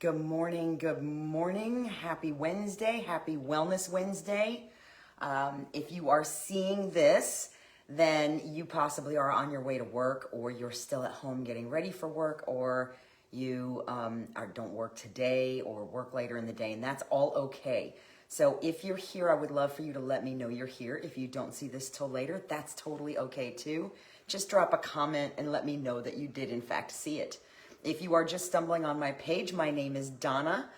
Good morning, good morning. Happy Wednesday, happy Wellness Wednesday. If you are seeing this, then you possibly are on your way to work, or you're still at home getting ready for work, or you don't work today or work later in the day, and that's all okay. So if you're here, I would love for you to let me know you're here. If you don't see this till later, that's totally okay too. Just drop a comment and let me know that you did in fact see it. If you are just stumbling on my page, my name is Donna,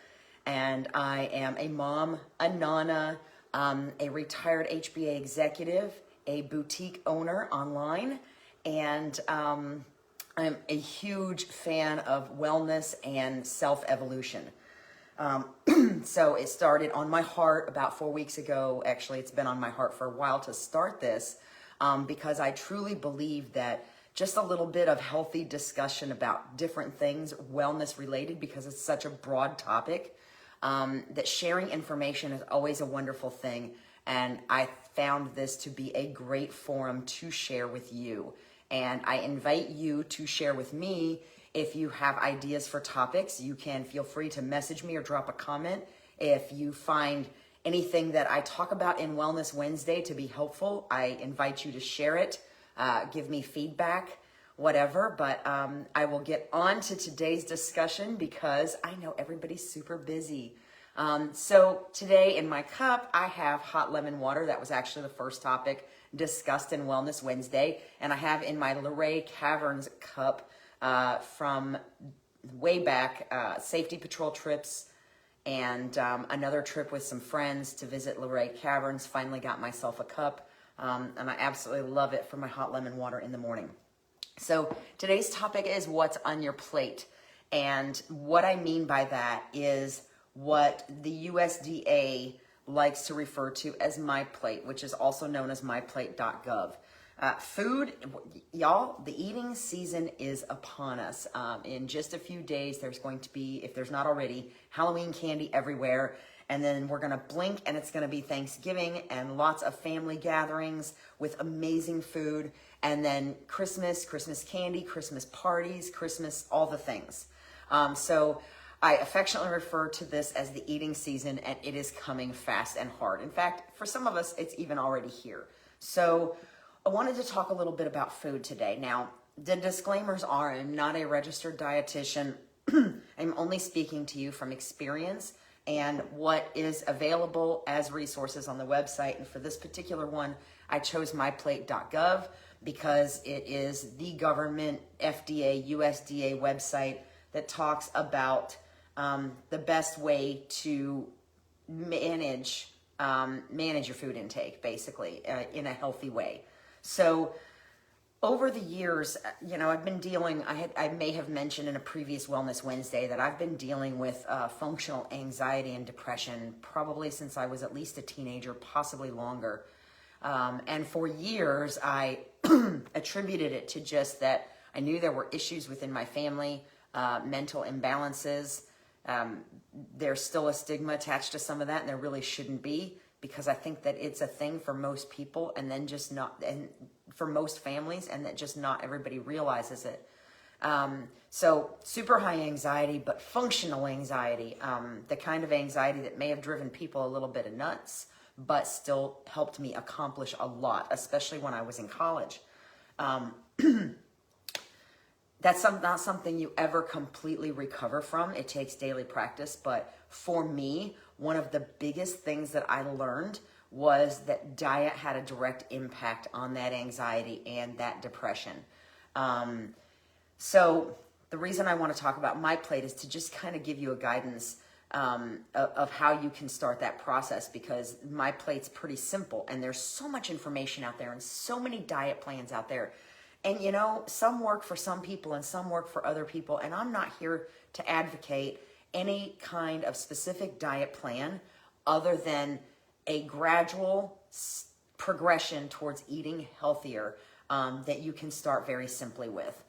and I am a mom, a nana, a retired HBA executive, a boutique owner online, and I'm a huge fan of wellness and self-evolution. So it started on my heart about 4 weeks ago. Actually, it's been on my heart for a while to start this because I truly believe that just a little bit of healthy discussion about different things, wellness related, because it's such a broad topic, that sharing information is always a wonderful thing. And I found this to be a great forum to share with you. And I invite you to share with me. If you have ideas for topics, you can feel free to message me or drop a comment. If you find anything that I talk about in Wellness Wednesday to be helpful, I invite you to share it. Give me feedback, whatever, but I will get on to today's discussion because I know everybody's super busy. So today in my cup, I have hot lemon water. That was actually the first topic discussed in Wellness Wednesday. And I have in my Luray Caverns cup from way back, safety patrol trips, and another trip with some friends to visit Luray Caverns. Finally got myself a cup. And I absolutely love it for my hot lemon water in the morning. So today's topic is what's on your plate. And what I mean by that is what the USDA likes to refer to as MyPlate, which is also known as MyPlate.gov. Food, y'all, the eating season is upon us. In just a few days, there's going to be, if there's not already, Halloween candy everywhere. And then we're going to blink and it's going to be Thanksgiving and lots of family gatherings with amazing food. And then Christmas candy, Christmas parties, Christmas, all the things. So I affectionately refer to this as the eating season, and it is coming fast and hard. In fact, for some of us, it's even already here. So I wanted to talk a little bit about food today. Now, the disclaimers are I'm not a registered dietitian. I'm only speaking to you from experience and what is available as resources on the website. And for this particular one, I chose MyPlate.gov because it is the government FDA, USDA website that talks about the best way to manage your food intake, basically, in a healthy way. So over the years, I've been dealing, I may have mentioned in a previous Wellness Wednesday that I've been dealing with functional anxiety and depression probably since I was at least a teenager, possibly longer. And for years, I attributed it to just that I knew there were issues within my family, mental imbalances. There's still a stigma attached to some of that, and there really shouldn't be, because I think that it's a thing for most people and then just not, and for most families, and that just not everybody realizes it. So super high anxiety, but functional anxiety, the kind of anxiety that may have driven people a little bit nuts, but still helped me accomplish a lot, especially when I was in college. That's not something you ever completely recover from. It takes daily practice. But for me, one of the biggest things that I learned was that diet had a direct impact on that anxiety and that depression. So the reason I want to talk about MyPlate is to just kind of give you a guidance of how you can start that process, because MyPlate's pretty simple and there's so much information out there and so many diet plans out there. And some work for some people and some work for other people. And I'm not here to advocate any kind of specific diet plan other than a gradual progression towards eating healthier that you can start very simply with.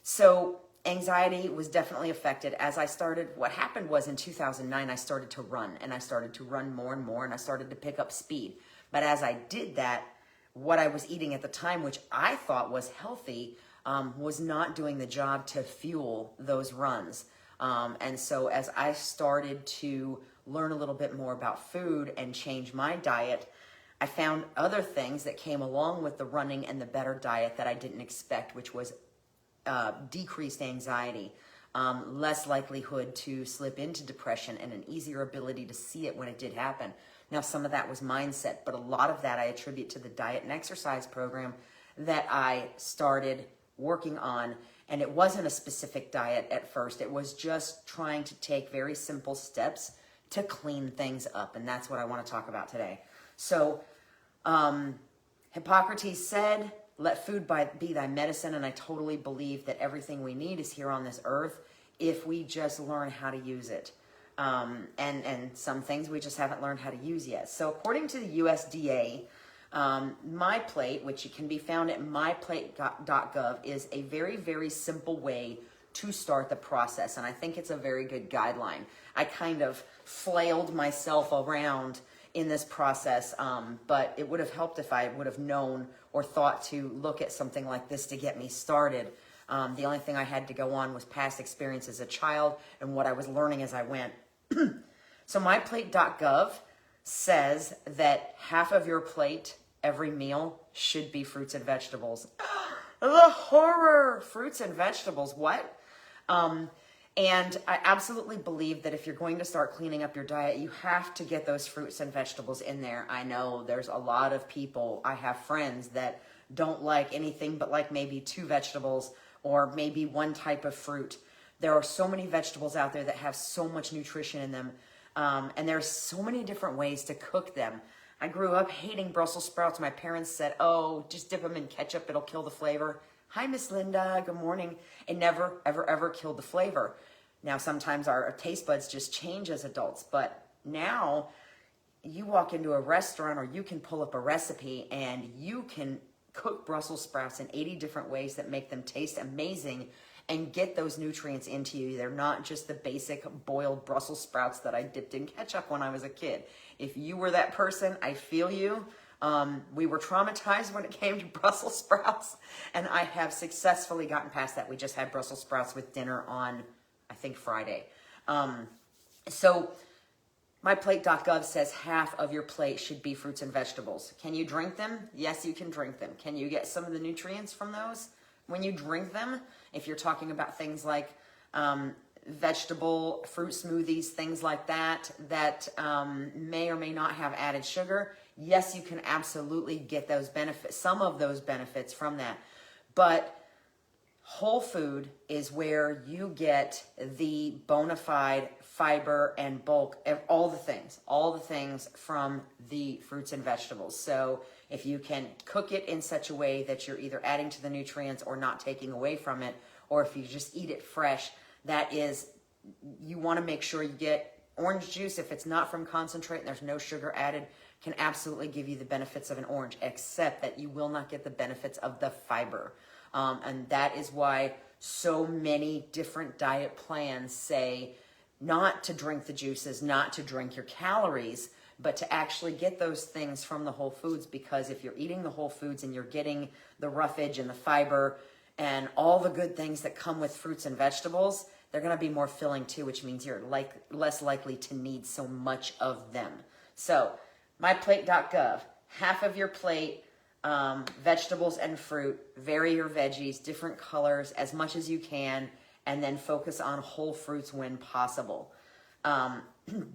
So anxiety was definitely affected as I started. What happened was in 2009, I started to run, and I started to run more and more, and I started to pick up speed. But as I did that, what I was eating at the time, which I thought was healthy, was not doing the job to fuel those runs. And so as I started to learn a little bit more about food and change my diet, I found other things that came along with the running and the better diet that I didn't expect, which was decreased anxiety, less likelihood to slip into depression, and an easier ability to see it when it did happen. Now, some of that was mindset, but a lot of that I attribute to the diet and exercise program that I started working on. And it wasn't a specific diet at first. It was just trying to take very simple steps to clean things up. And that's what I want to talk about today. So, Hippocrates said, let food be thy medicine. And I totally believe that everything we need is here on this earth if we just learn how to use it. And some things we just haven't learned how to use yet. So according to the USDA, MyPlate, which can be found at MyPlate.gov, is a very, very simple way to start the process. And I think it's a very good guideline. I kind of flailed myself around in this process, but it would have helped if I would have known or thought to look at something like this to get me started. The only thing I had to go on was past experience as a child and what I was learning as I went. So MyPlate.gov says that half of your plate every meal should be fruits and vegetables. The horror! Fruits and vegetables, what? And I absolutely believe that if you're going to start cleaning up your diet, you have to get those fruits and vegetables in there. I know there's a lot of people, I have friends that don't like anything but like maybe 2 vegetables or maybe 1 type of fruit. There are so many vegetables out there that have so much nutrition in them. And there's so many different ways to cook them. I grew up hating Brussels sprouts. My parents said, oh, just dip them in ketchup. It'll kill the flavor. Hi, Miss Linda. Good morning. It never, ever, ever killed the flavor. Now, sometimes our taste buds just change as adults. But now you walk into a restaurant or you can pull up a recipe and you can cook Brussels sprouts in 80 different ways that make them taste amazing and get those nutrients into you. They're not just the basic boiled Brussels sprouts that I dipped in ketchup when I was a kid. If you were that person, I feel you. We were traumatized when it came to Brussels sprouts, and I have successfully gotten past that. We just had Brussels sprouts with dinner on, I think, Friday. So MyPlate.gov says half of your plate should be fruits and vegetables. Can you drink them? Yes, you can drink them. Can you get some of the nutrients from those? When you drink them, if you're talking about things like vegetable fruit smoothies, things like that, that may or may not have added sugar, yes, you can absolutely get those benefits, some of those benefits from that. But whole food is where you get the bona fide fiber and bulk of all the things from the fruits and vegetables. So if you can cook it in such a way that you're either adding to the nutrients or not taking away from it, or if you just eat it fresh, that is, you want to make sure you get orange juice. If it's not from concentrate and there's no sugar added, can absolutely give you the benefits of an orange, except that you will not get the benefits of the fiber. And that is why so many different diet plans say not to drink the juices, not to drink your calories, but to actually get those things from the whole foods. Because if you're eating the whole foods and you're getting the roughage and the fiber and all the good things that come with fruits and vegetables, they're going to be more filling too, which means you're less likely to need so much of them. So MyPlate.gov, half of your plate, vegetables and fruit, vary your veggies, different colors as much as you can, and then focus on whole fruits when possible.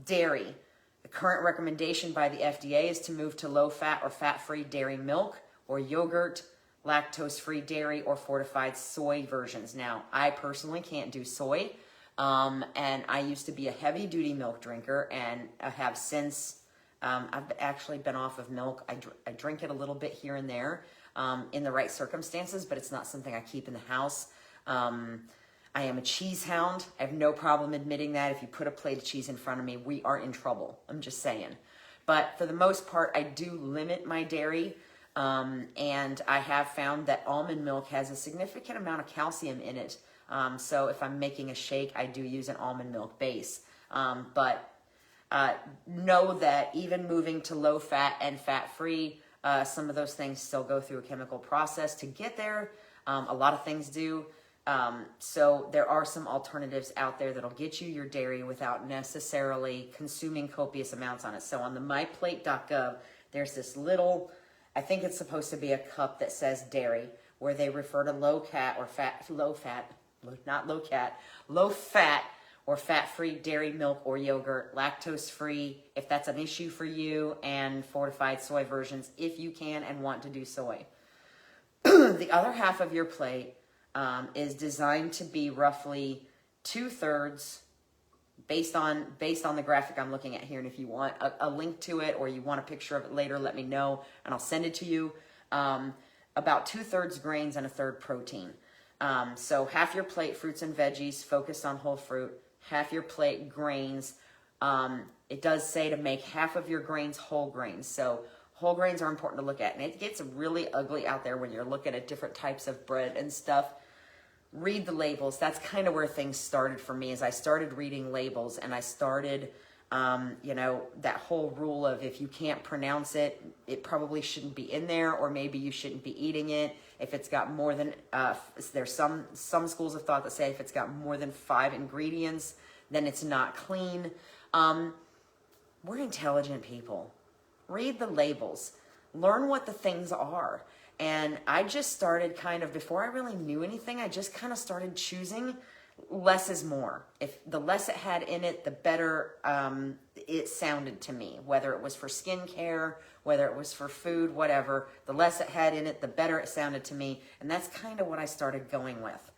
Dairy. The current recommendation by the FDA is to move to low-fat or fat-free dairy milk or yogurt, lactose-free dairy, or fortified soy versions. Now, I personally can't do soy, and I used to be a heavy-duty milk drinker, and I have since, I've actually been off of milk. I drink it a little bit here and there in the right circumstances, but it's not something I keep in the house. I am a cheese hound. I have no problem admitting that. If you put a plate of cheese in front of me, we are in trouble. I'm just saying. But for the most part, I do limit my dairy. And I have found that almond milk has a significant amount of calcium in it. So if I'm making a shake, I do use an almond milk base. But know that even moving to low fat and fat free, some of those things still go through a chemical process to get there. A lot of things do. So there are some alternatives out there that'll get you your dairy without necessarily consuming copious amounts on it. So on the MyPlate.gov, there's this little, I think it's supposed to be a cup that says dairy, where they refer to low fat or fat-free dairy milk or yogurt, lactose-free, if that's an issue for you, and fortified soy versions if you can and want to do soy. The other half of your plate is designed to be roughly 2/3, based on the graphic I'm looking at here. And if you want a link to it or you want a picture of it later, let me know and I'll send it to you. About 2/3 grains and 1/3 protein. So half your plate fruits and veggies, focused on whole fruit. Half your plate grains. It does say to make half of your grains whole grains. So whole grains are important to look at. And it gets really ugly out there when you're looking at different types of bread and stuff. Read the labels. That's kind of where things started for me, as I started reading labels, and I started, that whole rule of if you can't pronounce it, it probably shouldn't be in there, or maybe you shouldn't be eating it. If it's got more than, there's some schools of thought that say if it's got more than 5 ingredients, then it's not clean. We're intelligent people. Read the labels. Learn what the things are. And I just started before I really knew anything, I just kind of started choosing less is more. If the less it had in it, the better it sounded to me, whether it was for skincare, whether it was for food, whatever. The less it had in it, the better it sounded to me. And that's kind of what I started going with,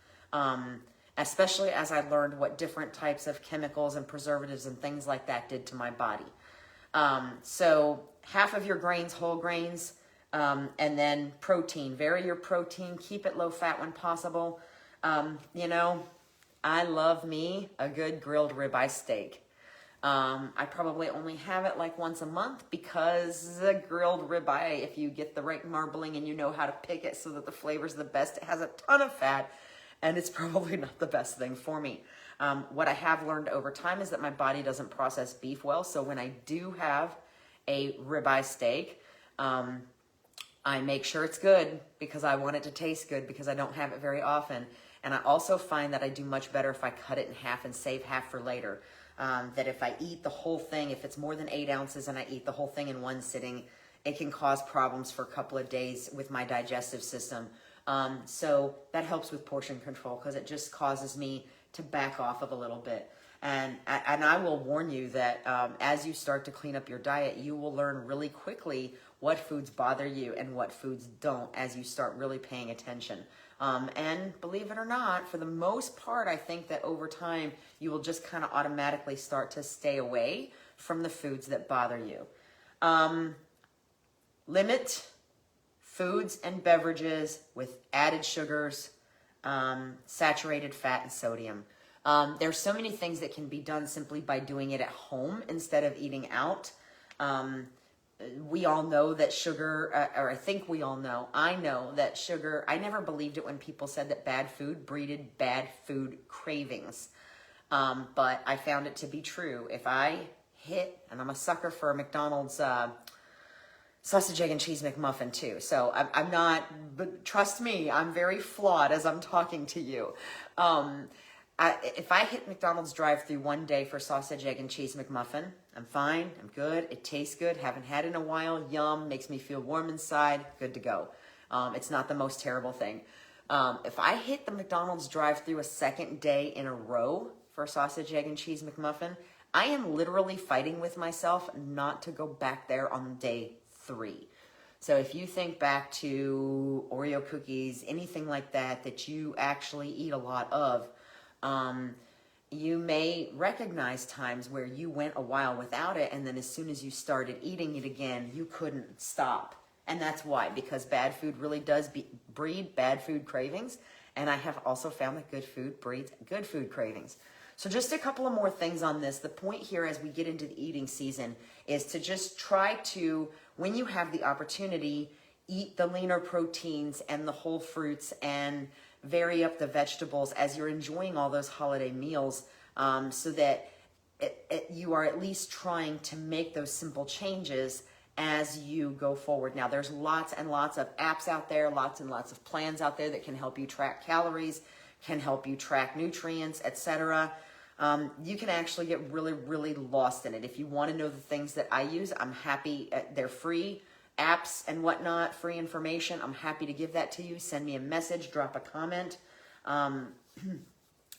especially as I learned what different types of chemicals and preservatives and things like that did to my body. So half of your grains, whole grains, and then protein. Vary your protein. Keep it low fat when possible. I love me a good grilled ribeye steak. I probably only have it like once a month, because the grilled ribeye, if you get the right marbling and you know how to pick it so that the flavor's the best, it has a ton of fat, and it's probably not the best thing for me. What I have learned over time is that my body doesn't process beef well, so when I do have a ribeye steak, I make sure it's good because I want it to taste good, because I don't have it very often. And I also find that I do much better if I cut it in half and save half for later. That if I eat the whole thing, if it's more than 8 ounces and I eat the whole thing in one sitting, it can cause problems for a couple of days with my digestive system. So that helps with portion control, because it just causes me to back off of a little bit. And I will warn you that as you start to clean up your diet, you will learn really quickly what foods bother you and what foods don't, as you start really paying attention. And believe it or not, for the most part, I think that over time, you will just kind of automatically start to stay away from the foods that bother you. Limit foods and beverages with added sugars, saturated fat, and sodium. There's so many things that can be done simply by doing it at home instead of eating out. We all know that sugar, or I think we all know, I know that sugar, I never believed it when people said that bad food breeded bad food cravings. But I found it to be true. If I hit, and I'm a sucker for a McDonald's sausage, egg, and cheese McMuffin too. So I'm not, but trust me, I'm very flawed as I'm talking to you. If I hit McDonald's drive-thru one day for sausage, egg, and cheese McMuffin, I'm fine, I'm good, it tastes good, haven't had it in a while, yum, makes me feel warm inside, good to go. It's not the most terrible thing. If I hit the McDonald's drive-thru a second day in a row for sausage, egg, and cheese McMuffin, I am literally fighting with myself not to go back there on day 3. So if you think back to Oreo cookies, anything like that, that you actually eat a lot of, you may recognize times where you went a while without it, and then as soon as you started eating it again, you couldn't stop. And that's why, because bad food really does breed bad food cravings, and I have also found that good food breeds good food cravings. So just a couple of more things on this. The point here as we get into the eating season is to just try to, when you have the opportunity, eat the leaner proteins and the whole fruits and vary up the vegetables as you're enjoying all those holiday meals, so that you are at least trying to make those simple changes as you go forward. Now, there's lots and lots of apps out there, lots and lots of plans out there that can help you track calories, can help you track nutrients, etc. You can actually get really, really lost in it. If you want to know the things that I use, I'm happy. They're free apps and whatnot, free information. I'm happy to give that to you. Send me a message, drop a comment.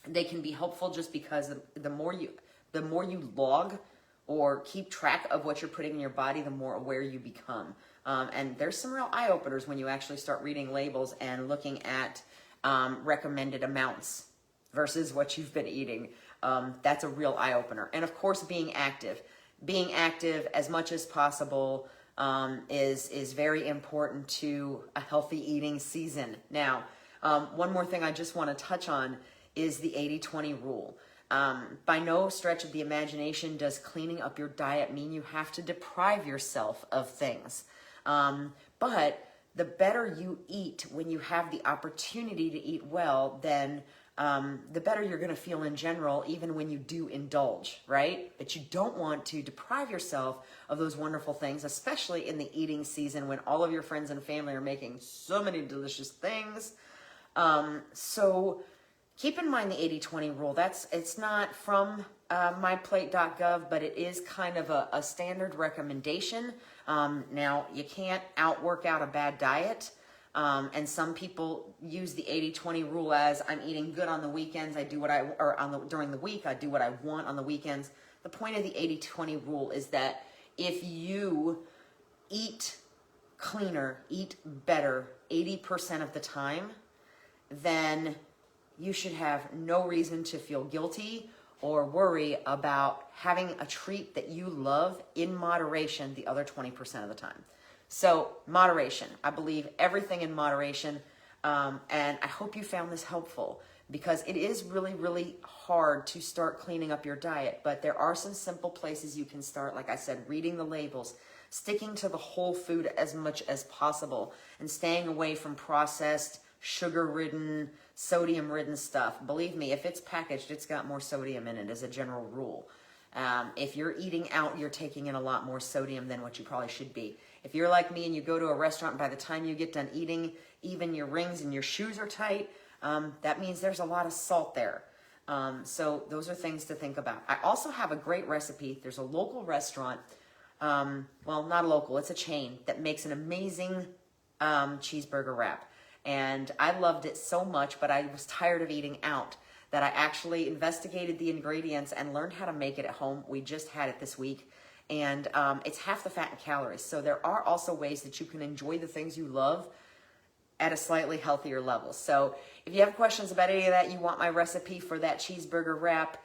They can be helpful just because the more you log or keep track of what you're putting in your body, the more aware you become. And there's some real eye-openers when you actually start reading labels and looking at recommended amounts versus what you've been eating. That's a real eye-opener. And of course, being active. Being active as much as possible is very important to a healthy eating season. Now, one more thing I just want to touch on is the 80-20 rule. By no stretch of the imagination does cleaning up your diet mean you have to deprive yourself of things. But the better you eat when you have the opportunity to eat well, then the better you're going to feel in general, even when you do indulge, right? But you don't want to deprive yourself of those wonderful things, especially in the eating season when all of your friends and family are making so many delicious things. So keep in mind the 80-20 rule. It's not from MyPlate.gov, but it is kind of a standard recommendation. Now, you can't outwork out a bad diet. And some people use the 80-20 rule as I'm eating good on the weekends. During the week, I do what I want on the weekends. The point of the 80-20 rule is that if you eat cleaner, eat better 80% of the time, then you should have no reason to feel guilty or worry about having a treat that you love in moderation the other 20% of the time. So moderation, I believe everything in moderation. And I hope you found this helpful because it is really, really hard to start cleaning up your diet. But there are some simple places you can start. Like I said, reading the labels, sticking to the whole food as much as possible, and staying away from processed, sugar-ridden, sodium-ridden stuff. Believe me, if it's packaged, it's got more sodium in it as a general rule. If you're eating out, you're taking in a lot more sodium than what you probably should be. If you're like me and you go to a restaurant, and by the time you get done eating, even your rings and your shoes are tight, that means there's a lot of salt there. So those are things to think about. I also have a great recipe. There's a local restaurant, well, not local, it's a chain that makes an amazing cheeseburger wrap. And I loved it so much, but I was tired of eating out, that I actually investigated the ingredients and learned how to make it at home. We just had it this week. And it's half the fat and calories. So there are also ways that you can enjoy the things you love at a slightly healthier level. So if you have questions about any of that, you want my recipe for that cheeseburger wrap,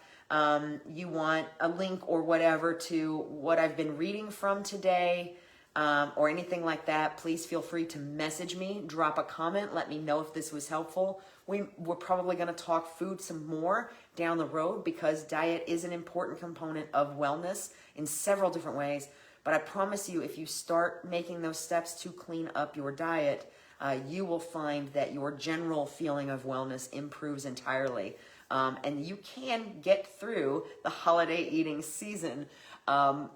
you want a link or whatever to what I've been reading from today, or anything like that, please feel free to message me, drop a comment, let me know if this was helpful. We're probably going to talk food some more down the road because diet is an important component of wellness in several different ways. But I promise you, if you start making those steps to clean up your diet, you will find that your general feeling of wellness improves entirely. And you can get through the holiday eating season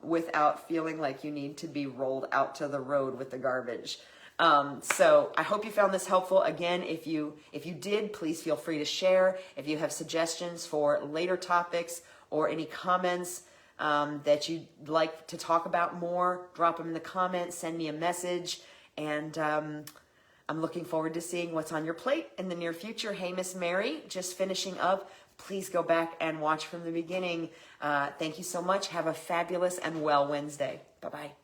without feeling like you need to be rolled out to the road with the garbage. So I hope you found this helpful. Again, if you did, please feel free to share. If you have suggestions for later topics or any comments that you'd like to talk about more, drop them in the comments, send me a message, and I'm looking forward to seeing what's on your plate in the near future. Hey, Miss Mary, just finishing up. Please go back and watch from the beginning. Thank you so much. Have a fabulous and well Wednesday. Bye-bye.